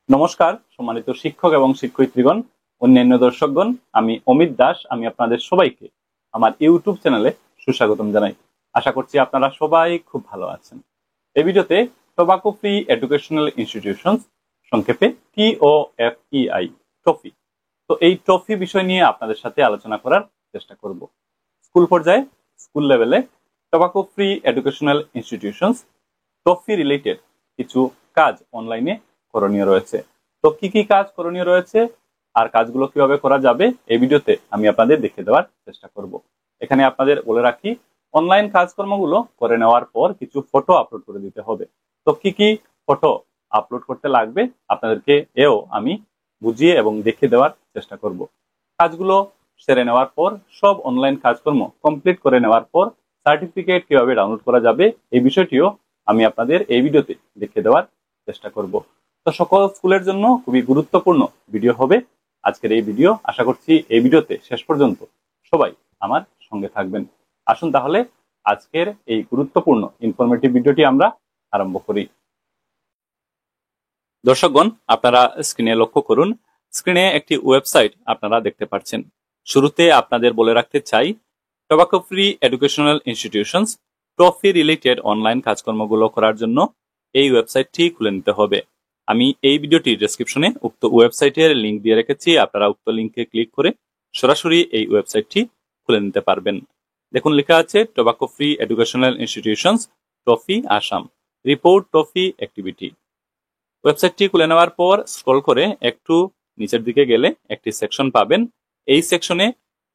নমস্কার সম্মানিত শিক্ষক এবং শিক্ষয়িত্রীগণ, অন্যান্য দর্শকগণ। আমি অমিত দাস। আমি আপনাদের সবাইকে আমার ইউটিউব চ্যানেলে সুস্বাগতম জানাই। আশা করছি আপনারা সবাই খুব ভালো আছেন। এই ভিডিওতে টোবাকো ফ্রি এডুকেশনাল ইনস্টিটিউশনস, সংক্ষেপে TOFEI, টফি। তো এই টফি বিষয় নিয়ে আপনাদের সাথে আলোচনা করার চেষ্টা করব। স্কুল পর্যায়ে, স্কুল লেভেলে tobacco free educational institutions toffee related কিছু কাজ অনলাইনে করণীয় রয়েছে। তো কি কি কাজ করণীয় রয়েছে আর কাজগুলো কিভাবে করা যাবে এই ভিডিওতে আমি আপনাদের দেখিয়ে দেওয়ার চেষ্টা করব। এখানে আপনাদের বলে রাখি, অনলাইন কাজকর্মগুলো করে নেওয়ার পর কিছু ফটো আপলোড করে দিতে হবে। তো কি কি ফটো আপলোড করতে লাগবে আপনাদেরকে এও আমি বুঝিয়ে এবং দেখিয়ে দেওয়ার চেষ্টা করব। কাজগুলো সেরে নেওয়ার পর, সব অনলাইন কাজকর্ম কমপ্লিট করে নেওয়ার পর সার্টিফিকেট কিভাবে ডাউনলোড করা যাবে এই বিষয়টিও আমি আপনাদের এই ভিডিওতে দেখিয়ে দেওয়ার চেষ্টা করব। তো সকল স্কুলের জন্য খুবই গুরুত্বপূর্ণ ভিডিও হবে আজকের এই ভিডিও। আশা করছি এই ভিডিওতে শেষ পর্যন্ত সবাই আমার সঙ্গে থাকবেন। আসুন তাহলে আজকের এই গুরুত্বপূর্ণ ইনফরমেটিভ ভিডিওটি আমরা আরম্ভ করি। দর্শকগণ, আপনারা স্ক্রিনে লক্ষ্য করুন। স্ক্রিনে একটি ওয়েবসাইট আপনারা দেখতে পাচ্ছেন। শুরুতে আপনাদের বলে রাখতে চাই, tobacco free educational institutions toffee related online কাজকর্মগুলো করার জন্য এই ওয়েবসাইটটি খুলে নিতে হবে। আমি এই ভিডিওটির ডেসক্রিপশনে উক্ত ওয়েবসাইটের লিঙ্ক দিয়ে রেখেছি। আপনারা উক্ত লিঙ্কে ক্লিক করে সরাসরি এই ওয়েবসাইটটি খুলে নিতে পারবেন। দেখুন, লেখা আছে tobacco free educational institutions toffee Assam, report toffee activity. ওয়েবসাইটটি খুলে নেওয়ার পর স্ক্রল করে একটু নিচের দিকে গেলে একটি সেকশন পাবেন। এই সেকশনে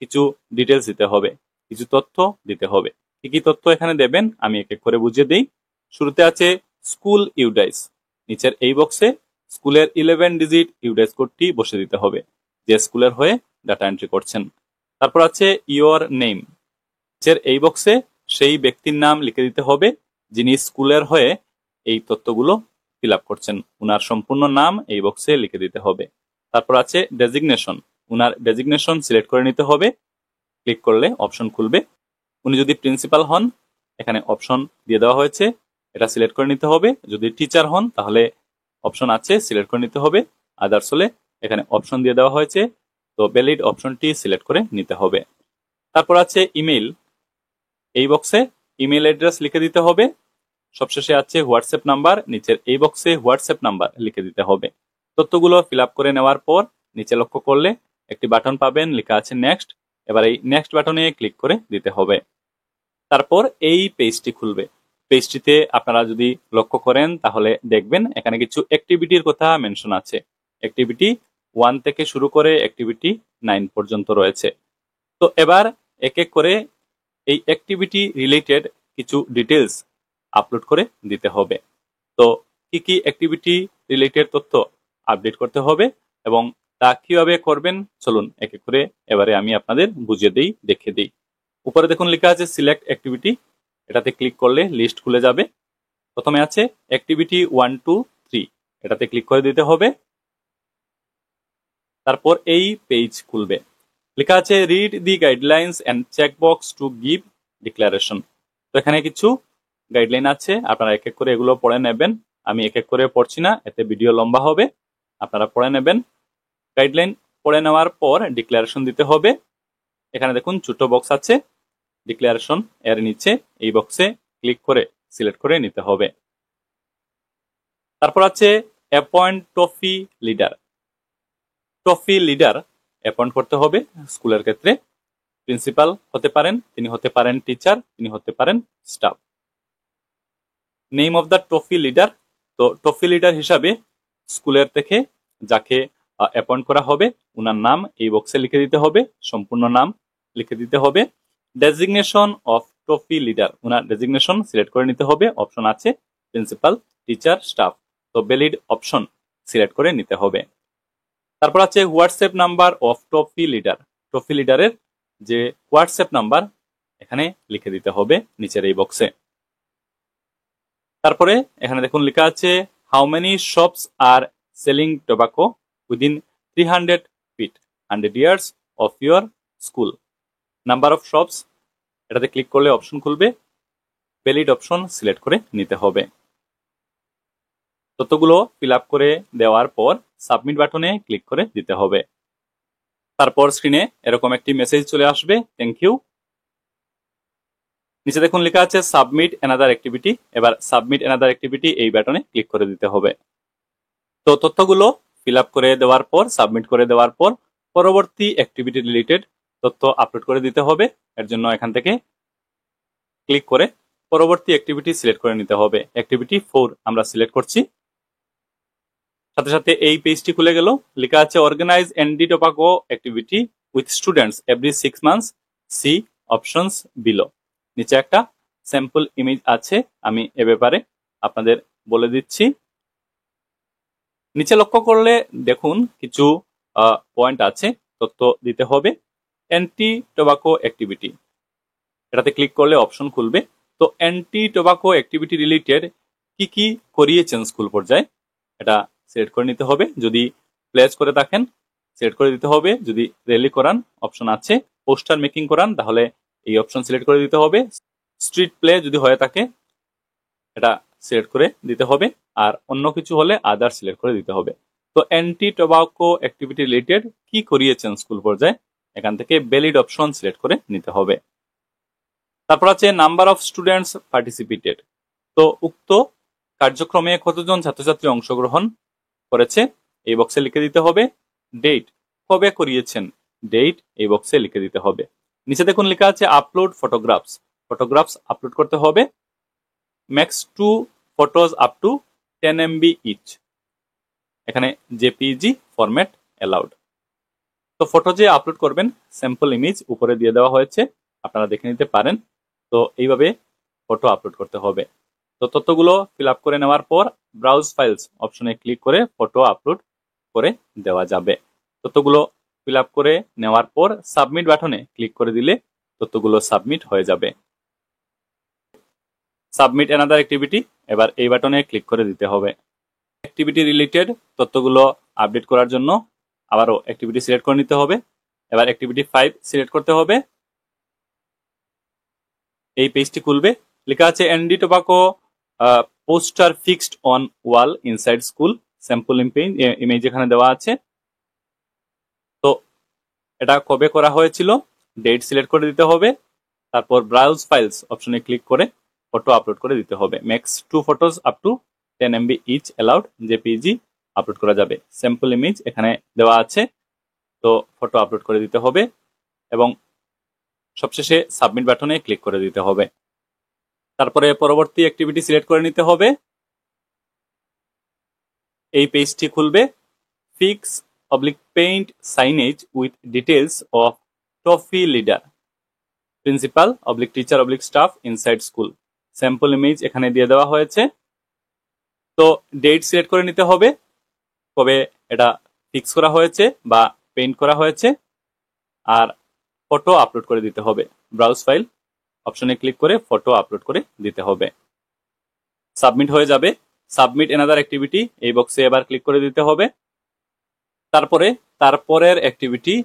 কিছু ডিটেলস দিতে হবে, কিছু তথ্য দিতে হবে। কি কি তথ্য এখানে দেবেন আমি এক এক করে বুঝিয়ে দিই। শুরুতে আছে স্কুল ইউডাইস। নিচের এই বক্সে স্কুলের 11 ডিজিট ইউডাইস কোডটি বসে দিতে হবে, যে স্কুলের হয়ে ডাটা এন্ট্রি করছেন। তারপর আছে ইওর নেম। নিচের এই বক্সে সেই ব্যক্তির নাম লিখে দিতে হবে যিনি স্কুলের হয়ে এই তথ্যগুলো ফিল আপ করছেন। উনার সম্পূর্ণ নাম এই বক্সে লিখে দিতে হবে। তারপর আছে ডেজিগনেশন। উনার ডেজিগনেশন সিলেক্ট করে নিতে হবে। ক্লিক করলে অপশন খুলবে। উনি যদি প্রিন্সিপাল হন, এখানে অপশন দিয়ে দেওয়া হয়েছে, এটা সিলেক্ট করে নিতে হবে। যদি টিচার হন তাহলে অপশন আছে, সিলেক্ট করে নিতে হবে। আদার্স হলে এখানে অপশন দিয়ে দেওয়া হয়েছে, তো ভ্যালিড অপশনটি সিলেক্ট করে নিতে হবে। তারপর আছে ইমেইল। এই বক্সে ইমেইল অ্যাড্রেস লিখে দিতে হবে। সবশেষে আছে হোয়াটসঅ্যাপ নাম্বার। নিচের এই বক্সে হোয়াটসঅ্যাপ নাম্বার লিখে দিতে হবে। তথ্যগুলো ফিল আপ করে নেওয়ার পর নিচে লক্ষ্য করলে একটি বাটন পাবেন, লেখা আছে নেক্সট। এবার এই নেক্সট বাটনে ক্লিক করে দিতে হবে। তারপর এই পেজটি খুলবে। পেজটিতে আপনারা যদি লক্ষ্য করেন তাহলে দেখবেন এখানে কিছু অ্যাক্টিভিটির কথা মেনশন আছে। অ্যাক্টিভিটি 1 থেকে শুরু করে অ্যাক্টিভিটি 9 পর্যন্ত রয়েছে। তো এবার এক এক করে এই অ্যাক্টিভিটি রিলেটেড কিছু ডিটেলস আপলোড করে দিতে হবে। তো কি কি অ্যাক্টিভিটি রিলেটেড তথ্য আপডেট করতে হবে এবং তা কিভাবে করবেন, চলুন এক এক করে এবারে আমি আপনাদের বুঝিয়ে দিই, দেখিয়ে দিই। উপরে দেখুন লেখা আছে সিলেক্ট অ্যাক্টিভিটি। এটাতে ক্লিক করলে লিস্ট খুলে যাবে। প্রথমে আছে অ্যাক্টিভিটি 1, 2, 3, এটাতে ক্লিক করে দিতে হবে। তারপর এই পেজ খুলবে। লেখা আছে read the guidelines and checkbox to give declaration. তো এখানে কিছু গাইডলাইন আছে, আপনারা এক এক করে এগুলো পড়ে নেবেন। আমি এক এক করে পড়ছি না, এতে ভিডিও লম্বা হবে, আপনারা পড়ে নেবেন। গাইডলাইন পড়ে নেওয়ার পর ডিক্লারেশন দিতে হবে। এখানে দেখুন ছোট বক্স আছে ডিক্লারেশন, এর নিচে এই বক্সে ক্লিক করে সিলেক্ট করে নিতে হবে। তারপর আছে appoint toffee leader. Toffee leader appoint করতে হবে স্কুলের ক্ষেত্রে। প্রিন্সিপাল হতে পারেন, তিনি হতে পারেন টিচার, তিনি হতে পারেন staff. Name of the toffee leader. তো টফি লিডার হিসাবে স্কুলের থেকে যাকে অ্যাপয়েন্ট করা হবে উনার নাম এই বক্সে লিখে দিতে হবে, সম্পূর্ণ নাম লিখে দিতে হবে। ডেজিগনেশন অফ টফি লিডার, উনার ডেজিগনেশন সিলেক্ট করে নিতে হবে। অপশন আছে প্রিন্সিপাল, টিচার, স্টাফ, তো ভ্যালিড অপশন সিলেক্ট করে নিতে হবে। তারপর আছে WhatsApp number of TOFEI leader. TOFEI লিডারের যে হোয়াটসঅ্যাপ নাম্বার এখানে লিখে দিতে হবে নিচের এই বক্সে। তারপরে এখানে দেখুন লেখা আছে how many shops are selling tobacco within 300 feet 100 yards of your school. Number of shops, এটাতে ক্লিক করলে অপশন খুলবে, ভ্যালিড অপশন সিলেক্ট করে নিতে হবে। তথ্যগুলো ফিল আপ করে দেওয়ার পর সাবমিট বাটনে ক্লিক করে দিতে হবে। তারপর স্ক্রিনে এরকম একটি মেসেজ চলে আসবে, থ্যাংক ইউ। নিচে দেখুন লেখা আছে সাবমিট অ্যানাদার অ্যাক্টিভিটি। এবার সাবমিট অ্যানাদার অ্যাক্টিভিটি এই বাটনে ক্লিক করে দিতে হবে। তো তথ্যগুলো ফিল আপ করে দেওয়ার পর সাবমিট করে দেওয়ার পর পরবর্তী অ্যাক্টিভিটি রিলেটেড তথ্য আপলোড করে দিতে হবে। এর জন্য এখান থেকে ক্লিক করে পরবর্তী অ্যাক্টিভিটি সিলেক্ট করে নিতে হবে। অ্যাক্টিভিটি 4 আমরা সিলেক্ট করছি। সাথে সাথে এই পেজটি খুলে গেল, লেখা আছে organise anti tobacco activity with students every 6 months, see options below. নিচে একটা স্যাম্পল ইমেজ আছে, আমি এ ব্যাপারে আপনাদের বলে দিচ্ছি। নিচে লক্ষ্য করলে দেখুন কিছু পয়েন্ট আছে, তথ্য দিতে হবে। অ্যান্টি টোবাকো অ্যাক্টিভিটি, এটাতে ক্লিক করলে অপশন খুলবে। তো অ্যান্টি টোবাকো অ্যাক্টিভিটি রিলেটেড কি কি করিয়েছেন স্কুল পর্যায়ে এটা সিলেক্ট করে নিতে হবে। যদি প্লেস করে থাকেন সিলেক্ট করে দিতে হবে। যদি র্যালি করান অপশন আছে, পোস্টার মেকিং করান তাহলে এই অপশন সিলেক্ট করে দিতে হবে। স্ট্রিট প্লে যদি হয়ে থাকে এটা সিলেক্ট করে দিতে হবে, আর অন্য কিছু হলে আদার সিলেক্ট করে দিতে হবে। তো অ্যান্টি টোবাকো অ্যাক্টিভিটি রিলেটেড কি করিয়েছেন স্কুল পর্যায়ে, এখান থেকে ভ্যালিড অপশন সিলেক্ট করে নিতে হবে। তারপর আছে নাম্বার অফ স্টুডেন্টস পার্টিসিপেটেড। তো উক্ত কার্যক্রমে কতজন ছাত্রছাত্রী অংশগ্রহণ করেছে এই বক্সে লিখে দিতে হবে। ডেট, কবে করিয়েছেন, ডেট এই বক্সে লিখে দিতে হবে। নিচে দেখুন লেখা আছে আপলোড ফটোগ্রাফস, ফটোগ্রাফস আপলোড করতে হবে। Max 2 photos up to 10 MB each, এখানে জেপিজি ফরম্যাট অ্যালাউড। তো ফটো যে আপলোড করবেন স্যাম্পল ইমেজ উপরে দিয়ে দেওয়া হয়েছে, আপনারা দেখে নিতে পারেন। তো এইভাবে ফটো আপলোড করতে হবে। তো তথ্যগুলো ফিল আপ করে নেওয়ার পর ব্রাউজ ফাইলস অপশনে ক্লিক করে ফটো আপলোড করে দেওয়া যাবে। তথ্যগুলো ফিল আপ করে নেওয়ার পর সাবমিট বাটনে ক্লিক করে দিলে তথ্যগুলো সাবমিট হয়ে যাবে। সাবমিট অ্যানাদার অ্যাক্টিভিটি, এবার এই বাটনে ক্লিক করে দিতে হবে। অ্যাক্টিভিটি রিলেটেড তথ্যগুলো আপডেট করার জন্য আবারও অ্যাক্টিভিটি সিলেক্ট করে নিতে হবে। এবার অ্যাক্টিভিটি 5 সিলেক্ট করতে হবে। এই পেজটি খুলবে, লেখা আছে anti tobacco poster fixed on wall inside school, sample image এখানে দেওয়া আছে। তো এটা কবে করা হয়েছিল, ডেট সিলেক্ট করে দিতে হবে। তারপর ব্রাউজ ফাইলস অপশনে ক্লিক করে ফটো আপলোড করে দিতে হবে। Max 2 photos up to 10 MB each allowed, JPG upload করা যাবে। স্যাম্পল ইমেজ এখানে দেওয়া আছে, তো ফটো আপলোড করে দিতে হবে এবং সবশেষে সাবমিট বাটনে ক্লিক করে দিতে হবে। তারপরে পরবর্তী অ্যাক্টিভিটি সিলেক্ট করে নিতে হবে। এই পেজটি খুলবে, fix paint signage with details of trophy leader, principal teacher staff inside school. Sample image এখানে দিয়ে দেওয়া হয়েছে। তো ডেট সিলেক্ট করে নিতে হবে, কবে এটা ফিক্স করা হয়েছে বা পেইন্ট করা হয়েছে, আর ফটো আপলোড করে দিতে হবে। ব্রাউজ ফাইল অপশনে ক্লিক করে ফটো আপলোড করে দিতে হবে। সাবমিট হয়ে যাবে। সাবমিট অ্যানাদার অ্যাক্টিভিটি এই বক্সে এবার ক্লিক করে দিতে হবে। তারপরে তারপরের অ্যাক্টিভিটি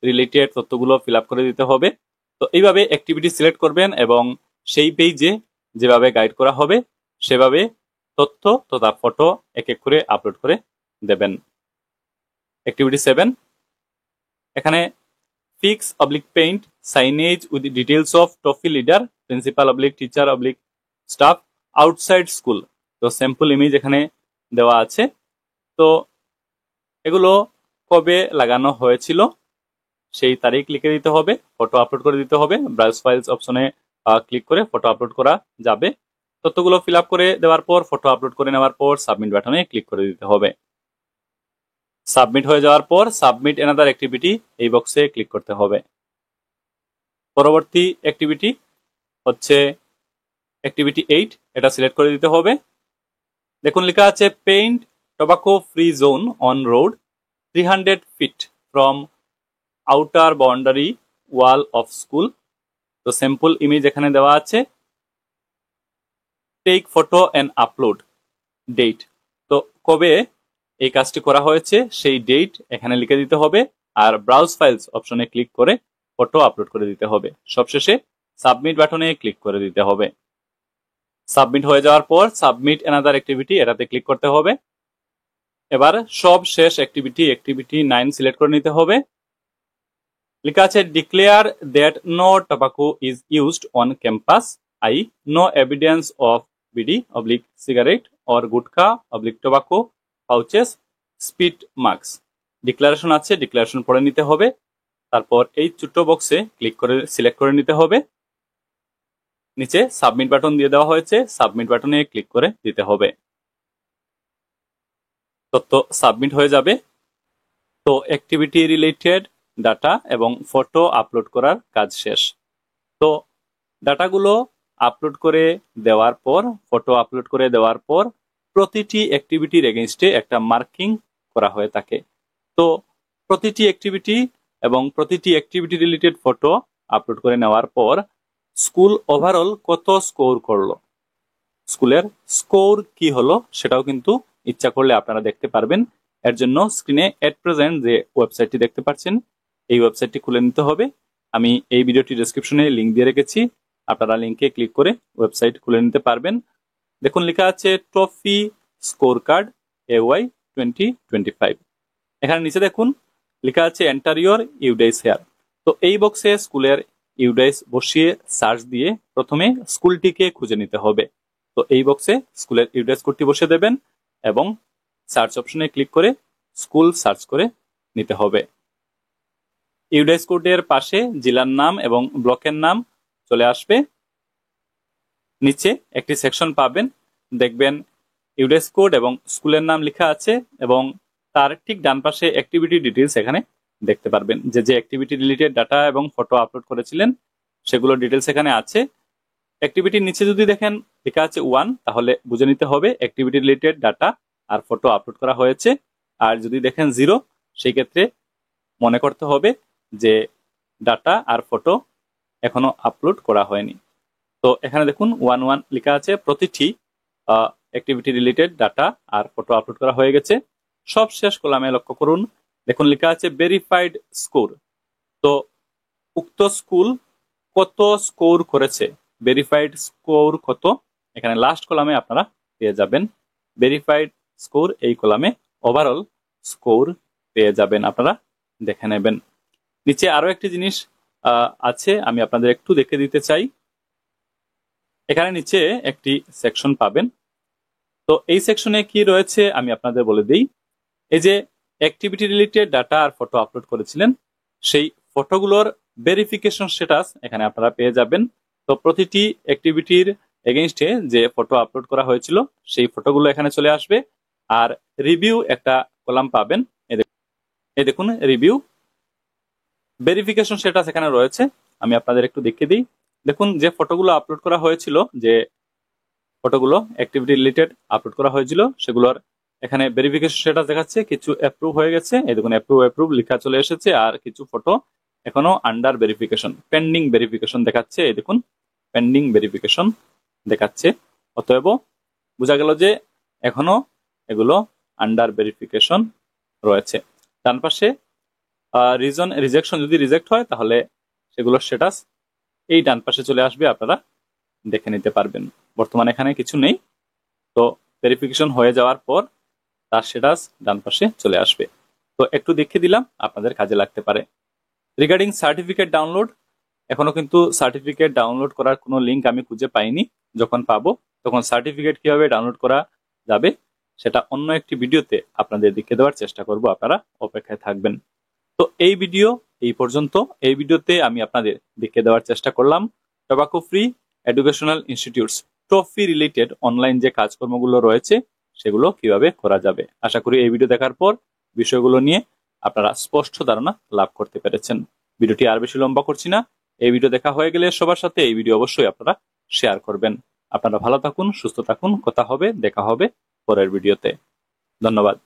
রিলেটেড তথ্যগুলো ফিল আপ করে দিতে হবে। তো এইভাবে অ্যাক্টিভিটি সিলেক্ট করবেন এবং সেই পেজে যেভাবে গাইড করা হবে সেভাবে তথ্য তথা ফটো এক এক করে আপলোড করে দেবেন। অ্যাক্টিভিটি 7, এখানে fix paint signage with details of trophy leader, principal teacher staff outside school. তো স্যাম্পল ইমেজ এখানে দেওয়া আছে। তো এগুলো কবে লাগানো হয়েছিল সেই তারিখ লিখে দিতে হবে, ফটো আপলোড করে দিতে হবে। ব্রাউজ ফাইলস অপশনে ক্লিক করে ফটো আপলোড করা যাবে। তথ্যগুলো ফিল আপ করে দেওয়ার পর ফটো আপলোড করে নেওয়ার পর সাবমিট বাটনে ক্লিক করে দিতে হবে। সাবমিট হয়ে যাওয়ার পর সাবমিট অ্যানাদার অ্যাক্টিভিটি এই বক্সে ক্লিক করতে হবে। পরবর্তী অ্যাক্টিভিটি হচ্ছে অ্যাক্টিভিটি 8, এটা সিলেক্ট করে দিতে হবে। দেখুন লেখা আছে paint tobacco free zone on road 300 feet from outer boundary wall of school. তো স্যাম্পল ইমেজ এখানে দেওয়া আছে। Take photo and upload date, তো কবে এই কাজটি করা হয়েছে সেই ডেট এখানে লিখে দিতে হবে, আর ব্রাউজ ফাইলস অপশনে ক্লিক করে ফটো আপলোড করে দিতে হবে। সবশেষে সাবমিট বাটনে ক্লিক করে দিতে হবে। সাবমিট হয়ে যাওয়ার পর সাবমিট অ্যানাদার অ্যাক্টিভিটি এটাতে ক্লিক করতে হবে। এবার সব শেষ অ্যাক্টিভিটি 9 সিলেক্ট করে নিতে হবে। লেখা আছে declare that no tobacco is used on campus, no evidence of bidi oblique cigarette or gutkha oblique tobacco pouches spit marks. Declaration আছে, ডিক্লারেশন পড়ে নিতে হবে। তারপর এই ছোট্ট বক্সে ক্লিক করে সিলেক্ট করে নিতে হবে। নিচে সাবমিট বাটন দিয়ে দেওয়া হয়েছে, সাবমিট বাটনে ক্লিক করে দিতে হবে। তথ্য সাবমিট হয়ে যাবে। তো অ্যাক্টিভিটি রিলেটেড ডাটা এবং ফটো আপলোড করার কাজ শেষ। তো ডাটাগুলো আপলোড করে দেওয়ার পর, ফটো আপলোড করে দেওয়ার পর প্রতিটি অ্যাক্টিভিটির এগেইনস্টে একটা মার্কিং করা হয়ে থাকে। তো প্রতিটি অ্যাক্টিভিটি এবং প্রতিটি অ্যাক্টিভিটি রিলেটেড ফটো আপলোড করে নেওয়ার পর স্কুল ওভারঅল কত স্কোর করলো, স্কুলের স্কোর কি হলো সেটাও কিন্তু ইচ্ছা করলে আপনারা দেখতে পারবেন। এর জন্য স্ক্রিনে এট প্রেজেন্ট যে ওয়েবসাইটটি দেখতে পাচ্ছেন এই ওয়েবসাইটটি খুলে নিতে হবে। আমি এই ভিডিওটি ডেসক্রিপশনে লিংক দিয়ে রেখেছি, আপনারা লিংকে ক্লিক করে ওয়েবসাইট খুলে নিতে পারবেন। দেখুন লেখা আছে ট্রফি স্কোর কার্ড AY 2025। এখানে নিচে দেখুন লেখা আছে এন্টার ইউর ইউডাইস হেয়ার। তো এই বক্সে স্কুলের ইউডাইস বসিয়ে সার্চ দিয়ে প্রথমে স্কুলটিকে খুঁজে নিতে হবে। তো এই বক্সে স্কুলের ইউডাইস কোডটি বসিয়ে দেবেন এবং সার্চ অপশনে ক্লিক করে স্কুল সার্চ করে নিতে হবে। ইউডাইস কোডের পাশে জেলার নাম এবং ব্লকের নাম চলে আসবে। নিচে একটি সেকশন পাবেন, দেখবেন ইউডাইস কোড এবং স্কুলের নাম লেখা আছে এবং তার ঠিক ডান পাশে অ্যাক্টিভিটি ডিটেইলস এখানে দেখতে পারবেন। যে যে অ্যাক্টিভিটি রিলেটেড ডাটা এবং ফটো আপলোড করেছিলেন সেগুলো ডিটেইলস এখানে আছে। অ্যাক্টিভিটির নিচে যদি দেখেন লেখা আছে 1, তাহলে বুঝে নিতে হবে অ্যাক্টিভিটি রিলেটেড ডাটা আর ফটো আপলোড করা হয়েছে। আর যদি দেখেন 0, সেই ক্ষেত্রে মনে করতে হবে যে ডাটা আর ফটো এখনো আপলোড করা হয়নি। তো এখানে দেখুন 1 লেখা আছে, প্রতিটি অ্যাক্টিভিটি রিলেটেড ডাটা আর ফটো আপলোড করা হয়ে গেছে। সব শেষ কলামে লক্ষ্য করুন, দেখুন লেখা আছে ভেরিফাইড স্কোর। তো উক্ত স্কুল কত স্কোর করেছে, ভেরিফাইড স্কোর কত, এখানে লাস্ট কলামে আপনারা পেয়ে যাবেন ভেরিফাইড স্কোর। এই কলামে ওভারঅল স্কোর পেয়ে যাবেন, আপনারা দেখে নেবেন। নিচে আরো একটি জিনিস আছে, আমি আপনাদের একটু দেখে দিতে চাই। এখানে নিচে একটি সেকশন পাবেন। তো এই সেকশনে কি রয়েছে আমি আপনাদের বলে দিই। এই যে অ্যাক্টিভিটি রিলেটেড ডাটা আর ফটো আপলোড করেছিলেন সেই ফটোগুলোর ভেরিফিকেশন স্ট্যাটাস এখানে আপনারা পেয়ে যাবেন। তো প্রতিটি অ্যাক্টিভিটির এগেইনস্টে যে ফটো আপলোড করা হয়েছিল সেই ফটোগুলো এখানে চলে আসবে। আর রিভিউ একটা কলাম পাবেন, এই দেখুন রিভিউ ভেরিফিকেশন স্ট্যাটাস এখানে রয়েছে। আমি আপনাদের একটু দেখিয়ে দিই। দেখুন যে ফটোগুলো আপলোড করা হয়েছিল, যে ফটোগুলো অ্যাক্টিভিটি রিলেটেড আপলোড করা হয়েছিল সেগুলোর এখানে ভেরিফিকেশন স্ট্যাটাস দেখাচ্ছে। কিছু অ্যাপ্রুভ হয়ে গেছে, এই দেখুন অ্যাপ্রুভ লেখা চলে এসেছে। আর কিছু ফটো এখনো আন্ডার ভেরিফিকেশন, পেন্ডিং ভেরিফিকেশন দেখাচ্ছে। এই দেখুন পেন্ডিং ভেরিফিকেশন দেখাচ্ছে। অতএব বোঝা গেল যে এখনো এগুলো আন্ডার ভেরিফিকেশন রয়েছে। ডান পাশে রিজন রিজেকশন, যদি রিজেক্ট হয় তাহলে সেগুলোর স্ট্যাটাস এই ডান পাশে চলে আসবে, আপনারা দেখে নিতে পারবেন। বর্তমানে এখানে কিছু নেই, তো ভেরিফিকেশন হয়ে যাওয়ার পর তার স্ট্যাটাস ডান পাশে চলে আসবে। তো একটু দেখিয়ে দিলাম, আপনাদের কাজে লাগতে পারে। রিগার্ডিং সার্টিফিকেট ডাউনলোড, এখনো কিন্তু সার্টিফিকেট ডাউনলোড করার কোনো লিঙ্ক আমি খুঁজে পাইনি। যখন পাবো তখন সার্টিফিকেট কিভাবে ডাউনলোড করা যাবে সেটা অন্য একটি ভিডিওতে আপনাদের দেখিয়ে দেওয়ার চেষ্টা করব, আপনারা অপেক্ষায় থাকবেন। তো এই ভিডিও এই পর্যন্ত। এই ভিডিওতে আমি আপনাদের দেখিয়ে দেওয়ার চেষ্টা করলাম tobacco free educational institutes trophy related online যে কাজকর্মগুলো রয়েছে সেগুলো কিভাবে করা যাবে। আশা করি এই ভিডিও দেখার পর বিষয়গুলো নিয়ে আপনারা স্পষ্ট ধারণা লাভ করতে পেরেছেন। ভিডিওটি আর বেশি লম্বা করছি না। এই ভিডিও দেখা হয়ে গেলে সবার সাথে এই ভিডিও অবশ্যই আপনারা শেয়ার করবেন। আপনারা ভালো থাকুন, সুস্থ থাকুন। কথা হবে, দেখা হবে পরের ভিডিওতে। ধন্যবাদ।